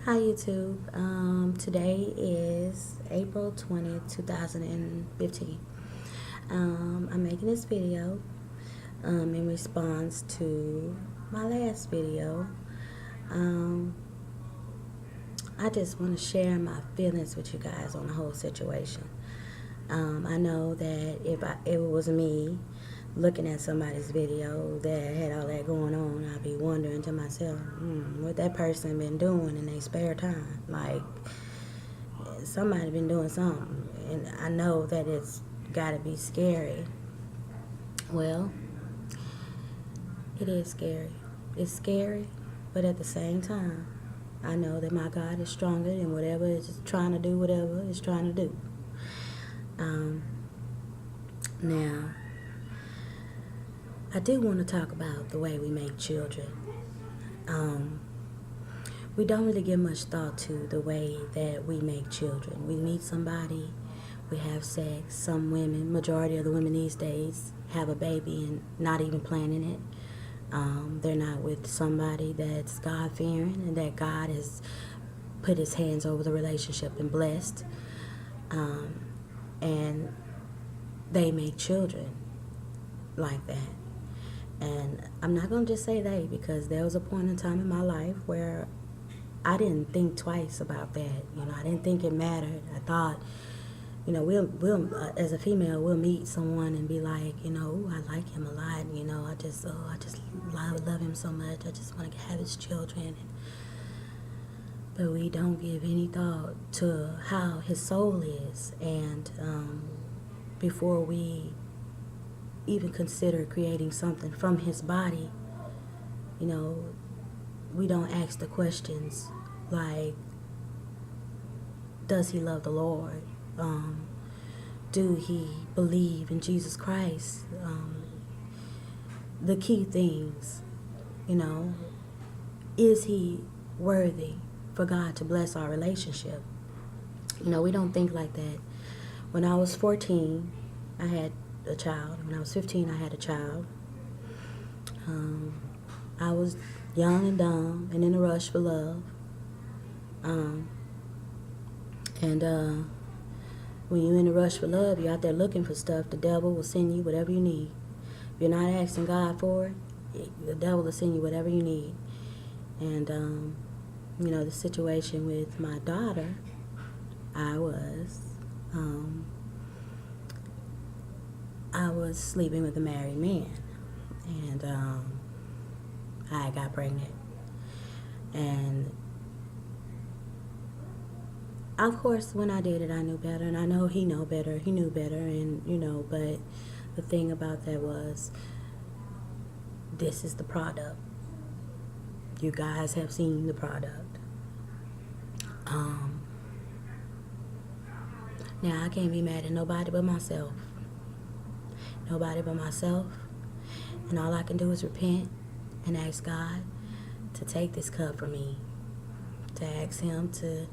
Hi YouTube. Today is April 20th, 2015. I'm making this video in response to my last video. Um, I just want to share my feelings with you guys on the whole situation. I know that if it was me looking at somebody's video that had all that going on, I'd be wondering to myself, what that person been doing in their spare time. Like, somebody been doing something, and I know that it's got to be scary. Well, it is scary. It's scary, but at the same time, I know that my God is stronger than whatever is trying to do whatever it's trying to do. Now, I do want to talk about the way we make children. We don't really give much thought to the way that we make children. We meet somebody, we have sex. Some women, majority of the women these days, have a baby and not even planning it. They're not with somebody that's God-fearing and that God has put his hands over the relationship and blessed. And they make children like that. And I'm not going to just say they, because there was a point in time in my life where I didn't think twice about that. I didn't think it mattered. I thought, we'll as a female, we'll meet someone and be like, "Ooh, I like him a lot. I just love him so much. I just want to have his children." But we don't give any thought to how his soul is, and before we even consider creating something from his body, we don't ask the questions like, does he love the Lord? Do he believe in Jesus Christ? The key things, is he worthy for God to bless our relationship? We don't think like that. When I was 14, I had a child. When I was 15, I had a child. I was young and dumb and in a rush for love. When you're in a rush for love, you're out there looking for stuff. The devil will send you whatever you need. If you're not asking God for it, the devil will send you whatever you need. And, the situation with my daughter, I was sleeping with a married man. And I got pregnant. And of course, when I did it, I knew better, and I know he knew better. He knew better, and but the thing about that was, this is the product. You guys have seen the product. Now I can't be mad at nobody but myself. Nobody but myself, and all I can do is repent and ask God to take this cup from me, to ask him to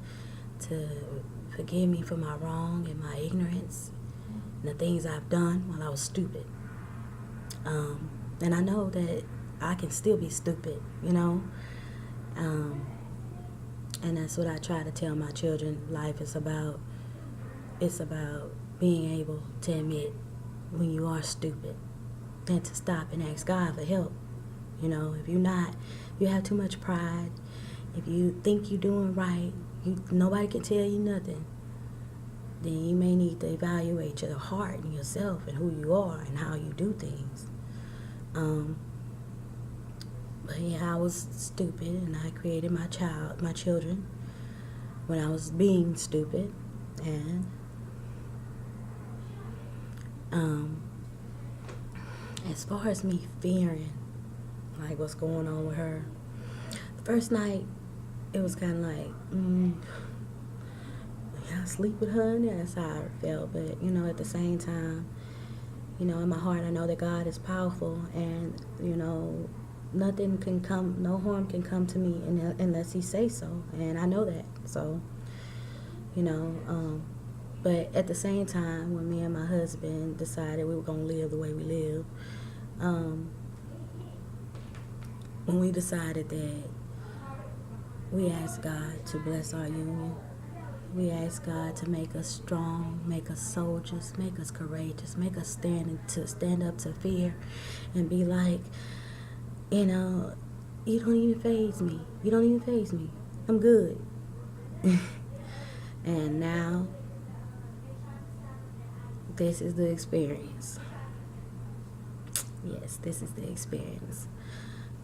forgive me for my wrong and my ignorance and the things I've done while I was stupid. And I know that I can still be stupid, and that's what I try to tell my children. Life is about, being able to admit when you are stupid and to stop and ask God for help. If you have too much pride, if you think you're doing right, nobody can tell you nothing, then you may need to evaluate your heart and yourself and who you are and how you do things. But yeah, I was stupid, and I created my children when I was being stupid. And as far as me fearing like what's going on with her, the first night it was kind of like, I sleep with her, and that's how I felt. But at the same time, in my heart, I know that God is powerful, and nothing can come, no harm can come to me unless he say so, and I know that. So but at the same time, when me and my husband decided we were going to live the way we live, when we decided that We ask God to bless our union. We ask God to make us strong, make us soldiers, make us courageous, make us stand up to fear and be like, you know, you don't even faze me. You don't even faze me. I'm good. And now, this is the experience. Yes, this is the experience.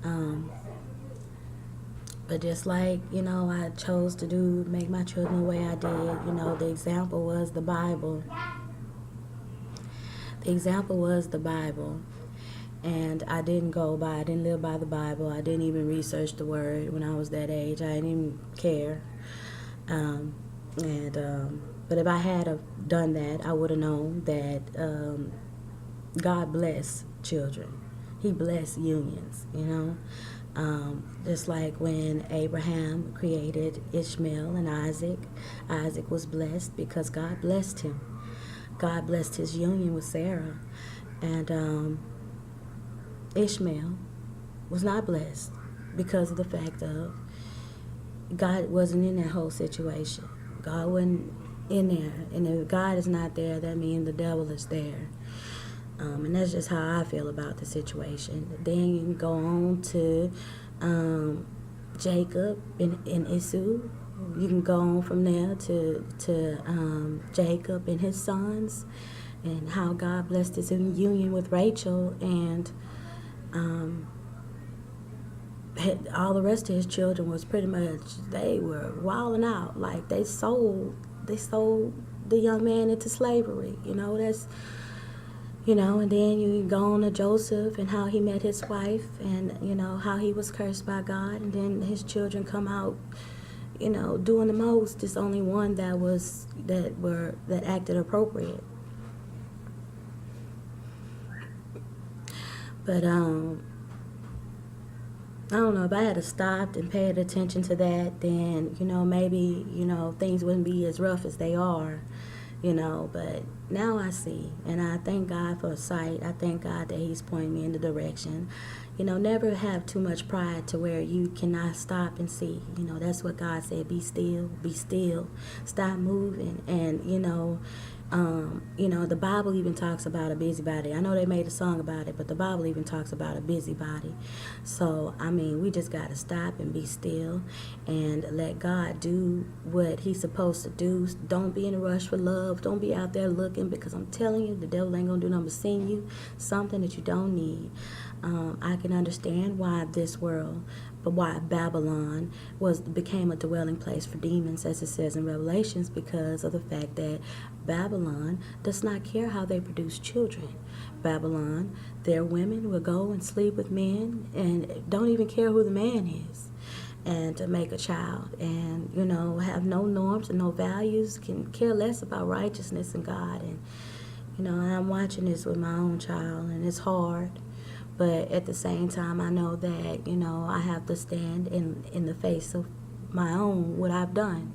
Um, but just like, I chose to make my children the way I did, the example was the Bible. The example was the Bible. And I didn't live by the Bible. I didn't even research the word when I was that age. I didn't even care. But if I had have done that, I would have known that God bless children. He blessed unions. Just like when Abraham created Ishmael and Isaac, Isaac was blessed because God blessed him. God blessed his union with Sarah. And Ishmael was not blessed because of the fact of God wasn't in that whole situation. God wasn't in there. And if God is not there, that means the devil is there. And that's just how I feel about the situation. Then you can go on to Jacob and Esau. You can go on from there to Jacob and his sons, and how God blessed his union with Rachel, and all the rest of his children was pretty much, they were wilding out. Like they sold the young man into slavery. And then you go on to Joseph and how he met his wife, and how he was cursed by God, and then his children come out, doing the most. There's only one that acted appropriate. But I don't know, if I had stopped and paid attention to that, then maybe things wouldn't be as rough as they are. But now I see, and I thank God for sight. I thank God that he's pointing me in the direction. Never have too much pride to where you cannot stop and see. That's what God said, be still, stop moving. And the Bible even talks about a busybody. I know they made a song about it, but the Bible even talks about a busybody. So, we just got to stop and be still and let God do what he's supposed to do. Don't be in a rush for love. Don't be out there looking, because I'm telling you, the devil ain't going to do nothing but send you something that you don't need. I can understand why why Babylon became a dwelling place for demons, as it says in Revelations, because of the fact that Babylon does not care how they produce children. Babylon, their women will go and sleep with men and don't even care who the man is, and to make a child, and have no norms and no values, can care less about righteousness and God. And I'm watching this with my own child, and it's hard. But at the same time, I know that, I have to stand in the face of my own, what I've done,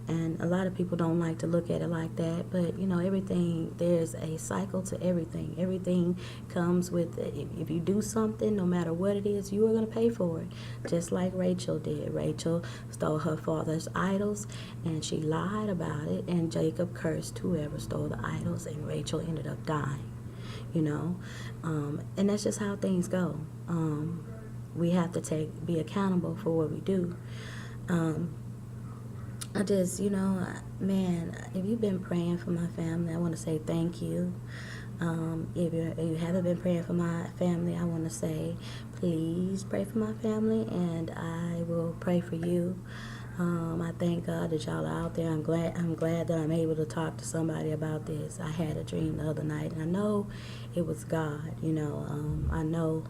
And a lot of people don't like to look at it like that. But, everything, there's a cycle to everything. Everything comes with, if you do something, no matter what it is, you are going to pay for it. Just like Rachel did. Rachel stole her father's idols, and she lied about it. And Jacob cursed whoever stole the idols, and Rachel ended up dying. And that's just how things go. We have to be accountable for what we do. I just, man, if you've been praying for my family, I want to say thank you. If you haven't been praying for my family, I want to say, please pray for my family, and I will pray for you. I thank God that y'all are out there. I'm glad that I'm able to talk to somebody about this. I had a dream the other night, and I know it was God. I know,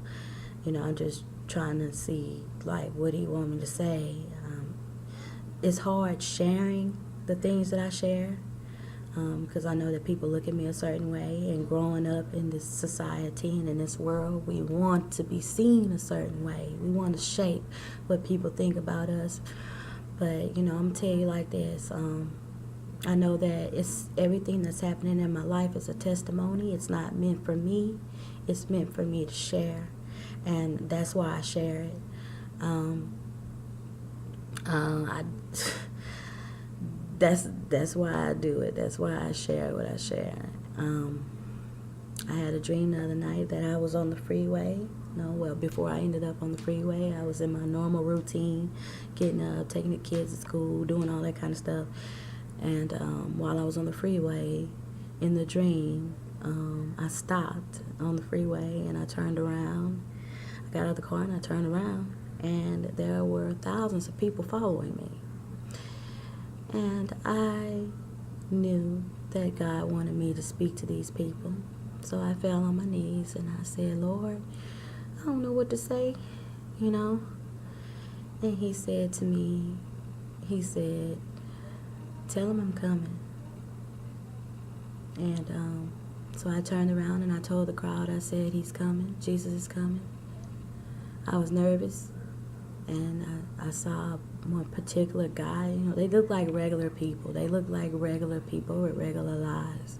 I'm just trying to see, like, what do you want me to say? It's hard sharing the things that I share, because I know that people look at me a certain way, and growing up in this society and in this world, we want to be seen a certain way. We want to shape what people think about us. But, I'm going to tell you like this. I know that it's everything that's happening in my life is a testimony. It's not meant for me. It's meant for me to share. And that's why I share it. I that's why I do it. That's why I share what I share. I had a dream the other night that I was on the freeway. No, well, before I ended up on the freeway, I was in my normal routine, getting up, taking the kids to school, doing all that kind of stuff. And while I was on the freeway, in the dream, I stopped on the freeway and I turned around. I got out of the car and I turned around, and there were thousands of people following me. And I knew that God wanted me to speak to these people. So I fell on my knees and I said, Lord, I don't know what to say, you know. And he said to me, he said, tell him I'm coming. And so I turned around and I told the crowd, I said, he's coming, Jesus is coming. I was nervous, and I saw one particular guy. You know, they look like regular people. They look like regular people with regular lives.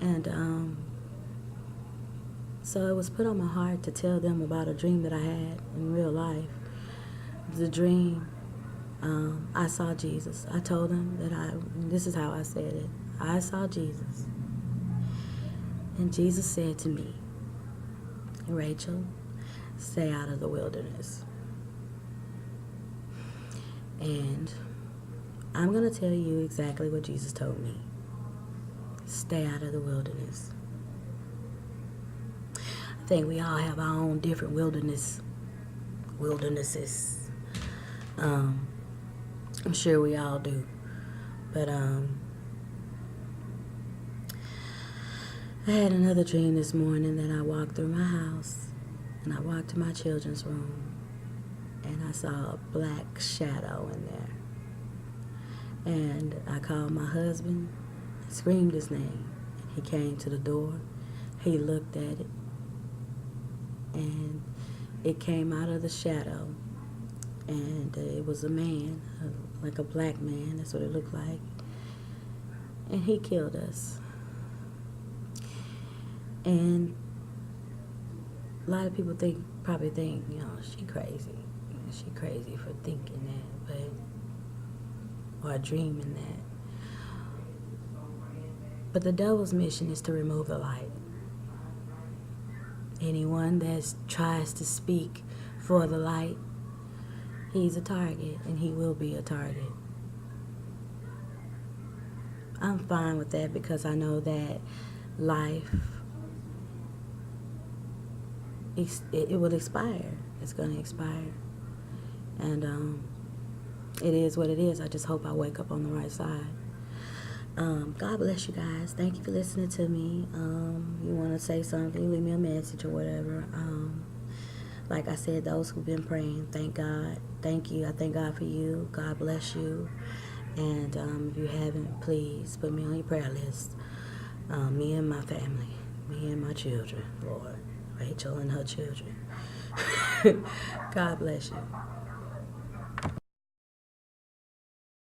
And so it was put on my heart to tell them about a dream that I had in real life. The dream, I saw Jesus. I told them that this is how I said it. I saw Jesus. And Jesus said to me, Rachel, stay out of the wilderness. And I'm going to tell you exactly what Jesus told me. Stay out of the wilderness. I think we all have our own different wildernesses. I'm sure we all do. But I had another dream this morning that I walked through my house and I walked to my children's room and I saw a black shadow in there. And I called my husband, screamed his name. He came to the door. He looked at it, and it came out of the shadow. And it was a man, like a black man. That's what it looked like. And he killed us. And a lot of people probably think, you know, she crazy. She crazy for thinking that, or dreaming that. But the devil's mission is to remove the light. Anyone that tries to speak for the light, he's a target, and he will be a target. I'm fine with that because I know that life, it will expire. It's going to expire. And it is what it is. I just hope I wake up on the right side. God bless you guys. Thank you for listening to me. You want to say something, leave me a message or whatever. Like I said, those who've been praying, thank God. Thank you. I thank God for you. God bless you. And if you haven't, please put me on your prayer list. Me and my family. Me and my children, Lord. Rachel and her children. God bless you.